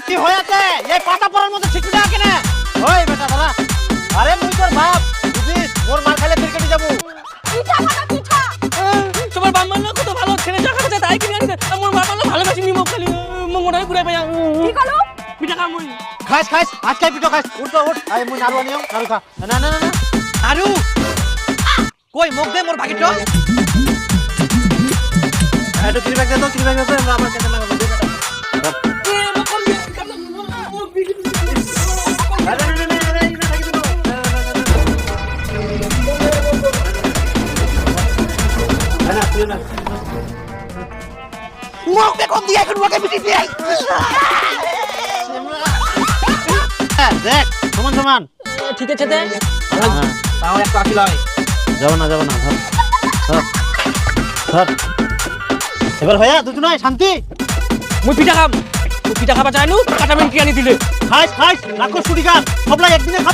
কি হয়েছে এই পাতা পড়ার মধ্যে ঠিক না কেন ওই বেটা দাঁড়া আরে মুই তোর বাপ বুঝিস মোর মার খাইলে ক্রিকেটে যাবো পিঠা খাতা পিঠা তোমার বাপ মানলে কত ভালো ছেলে যা খাচ্ছে তাই কিনে আনিতে আমার বাপ মানলে ভালোবাসি নি মুখ খালি মঙ্গড়াই ঘুরে পাই কি করলো পিঠা খাম মুই খাস খাস আজকে পিঠো খাস উঠ তো উঠ আই মুই নাড়ু আনিও নাড়ু খা না না না না নাড়ু কই মুখ দে মোর ভাগিটো এটা ক্রিকেট দে তো ক্রিকেট দে আমার কাছে লাগাবো দে বেটা মুখে কম দিয়ে এখন মুখে পিটি দিয়ে দেখ সমান সমান ঠিক আছে দে তাও একটা আকি লয় যাব না ধর ধর ধর এবার ভাইয়া দুটো নয় শান্তি মুই পিঠা খাম মুই পিঠা খাবা চাইনু কাটা মিন কি আনি দিলে খাইস খাইস রাখো ছুটি কাট সবলাই একদিনে খা